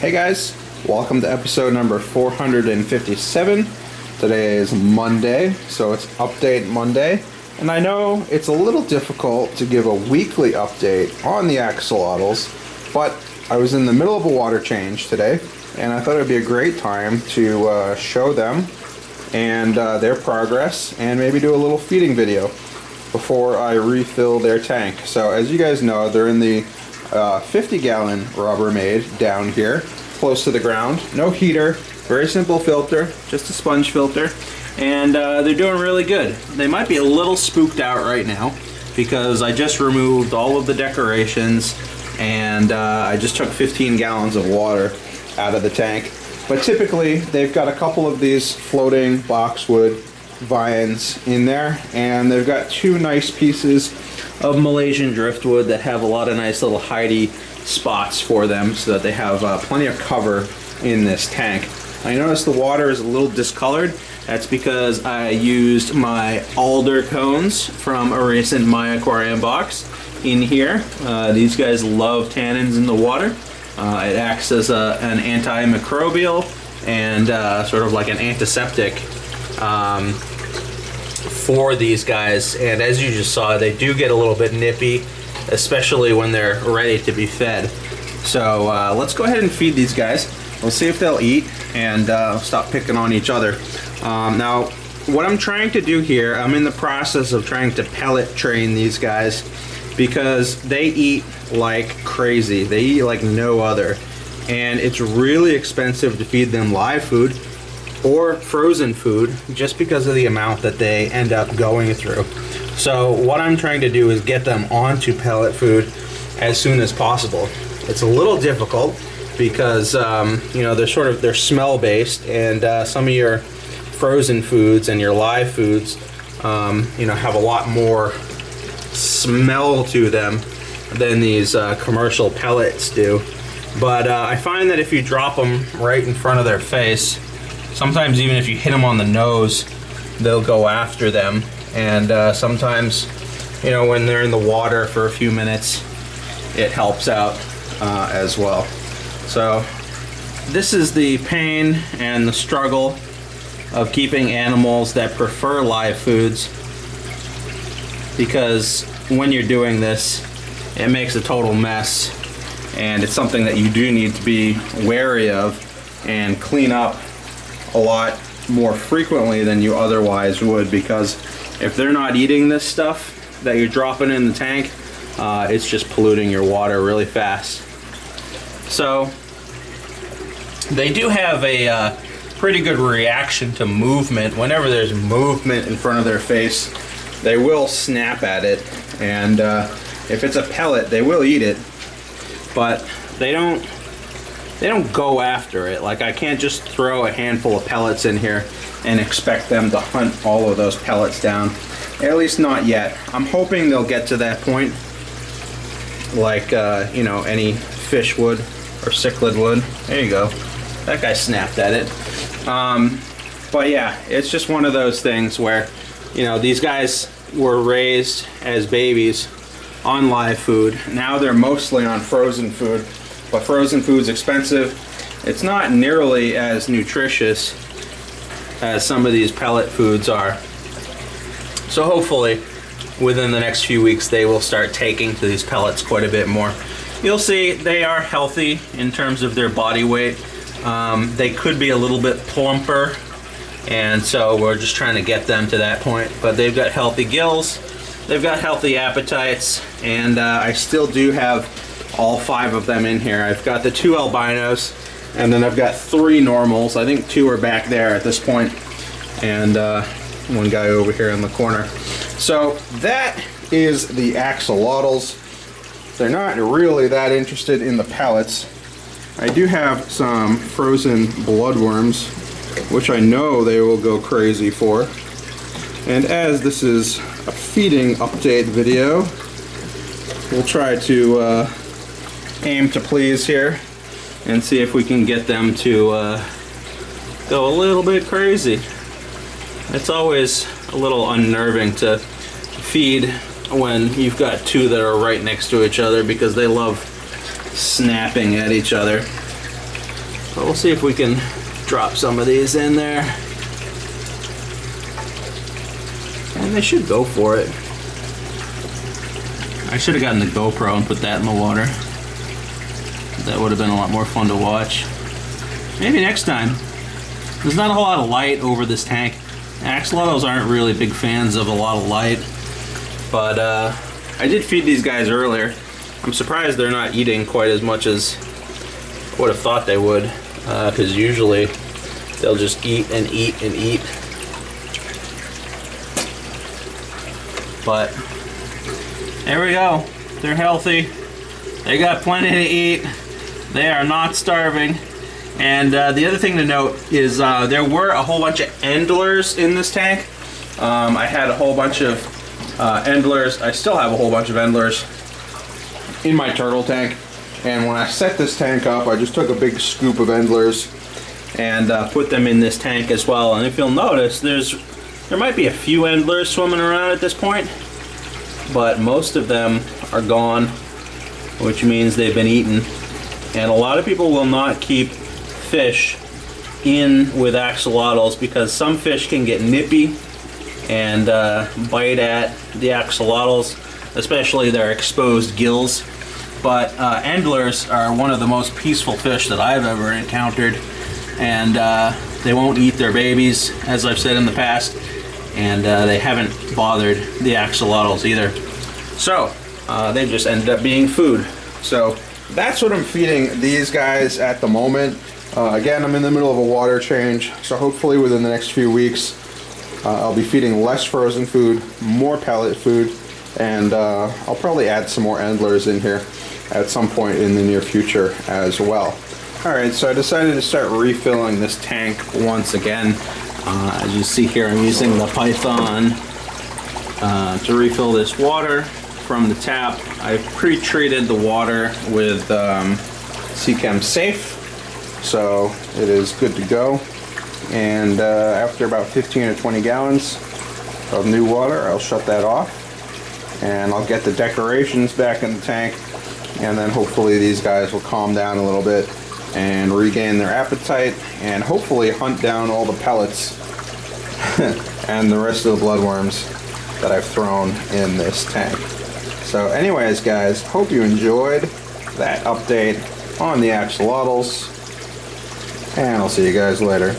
Hey guys, welcome to episode number 457. Today is Monday, so it's Update Monday. And I know it's a little difficult to give a weekly update on the axolotls, but I was in the middle of a water change today, and I thought it would be a great time to show them and their progress, and maybe do a little feeding video before I refill their tank. So as you guys know, they're in the 50-gallon Rubbermaid down here, close to the ground. No heater, very simple filter, just a sponge filter, and they're doing really good. They might be a little spooked out right now because I just removed all of the decorations and I just took 15 gallons of water out of the tank. But typically they've got a couple of these floating boxwood vines in there, and they've got two nice pieces of Malaysian driftwood that have a lot of nice little hidey spots for them so that they have plenty of cover in this tank. I noticed the water is a little discolored. That's because I used my alder cones from a recent My Aquarium box in here. These guys love tannins in the water. It acts as an antimicrobial and sort of like an antiseptic for these guys, and as you just saw, they do get a little bit nippy, especially when they're ready to be fed. So let's go ahead and feed these guys. We'll see if they'll eat and stop picking on each other. Now, what I'm trying to do here, I'm in the process of trying to pellet train these guys because they eat like crazy. They eat like no other, and it's really expensive to feed them live food or frozen food just because of the amount that they end up going through. So what I'm trying to do is get them onto pellet food as soon as possible. It's a little difficult because you know, they're smell based, and some of your frozen foods and your live foods you know, have a lot more smell to them than these commercial pellets do. But I find that if you drop them right in front of their face, sometimes even if you hit them on the nose, they'll go after them. And sometimes, you know, when they're in the water for a few minutes, it helps out as well. So this is the pain and the struggle of keeping animals that prefer live foods, because when you're doing this, it makes a total mess, and it's something that you do need to be wary of and clean up a lot more frequently than you otherwise would, because if they're not eating this stuff that you're dropping in the tank, it's just polluting your water really fast. So they do have a pretty good reaction to movement. Whenever there's movement in front of their face, they will snap at it, and if it's a pellet, they will eat it, but they don't go after it. Like, I can't just throw a handful of pellets in here and expect them to hunt all of those pellets down. At least not yet. I'm hoping they'll get to that point, like you know, any fish would or cichlid would. There you go. That guy snapped at it. But yeah, it's just one of those things where, you know, these guys were raised as babies on live food. Now they're mostly on frozen food. But frozen food's expensive. It's not nearly as nutritious as some of these pellet foods are. So hopefully within the next few weeks they will start taking to these pellets quite a bit more. You'll see they are healthy in terms of their body weight. They could be a little bit plumper, and so we're just trying to get them to that point. But they've got healthy gills, they've got healthy appetites, and I still do have all 5 of them in here. I've got the 2 albinos, and then I've got 3 normals. I think 2 are back there at this point, and 1 guy over here in the corner. So that is the axolotls. They're not really that interested in the pellets. I do have some frozen bloodworms, which I know they will go crazy for. And as this is a feeding update video, we'll try to aim to please here and see if we can get them to go a little bit crazy. It's always a little unnerving to feed when you've got 2 that are right next to each other, because they love snapping at each other. But we'll see if we can drop some of these in there. And they should go for it. I should have gotten the GoPro and put that in the water. That would have been a lot more fun to watch. Maybe next time. There's not a whole lot of light over this tank. Axolotls aren't really big fans of a lot of light. But I did feed these guys earlier. I'm surprised they're not eating quite as much as I would have thought they would. Because usually they'll just eat and eat and eat. But there we go. They're healthy. They got plenty to eat. They are not starving. And the other thing to note is there were a whole bunch of endlers in this tank. I had a whole bunch of endlers. I still have a whole bunch of endlers in my turtle tank. And when I set this tank up, I just took a big scoop of endlers and put them in this tank as well. And if you'll notice, there might be a few endlers swimming around at this point, but most of them are gone, which means they've been eaten. And a lot of people will not keep fish in with axolotls because some fish can get nippy and bite at the axolotls, especially their exposed gills. But endlers are one of the most peaceful fish that I've ever encountered, and they won't eat their babies, as I've said in the past, and they haven't bothered the axolotls either. So they just ended up being food. So that's what I'm feeding these guys at the moment. Again, I'm in the middle of a water change, so hopefully within the next few weeks I'll be feeding less frozen food, more pellet food, and I'll probably add some more endlers in here at some point in the near future as well. Alright, so I decided to start refilling this tank once again. As you see here, I'm using the Python to refill this water from the tap. I've pre-treated the water with Seachem Safe, so it is good to go. And after about 15 or 20 gallons of new water, I'll shut that off and I'll get the decorations back in the tank, and then hopefully these guys will calm down a little bit and regain their appetite and hopefully hunt down all the pellets and the rest of the bloodworms that I've thrown in this tank. So anyways guys, hope you enjoyed that update on the axolotls, and I'll see you guys later.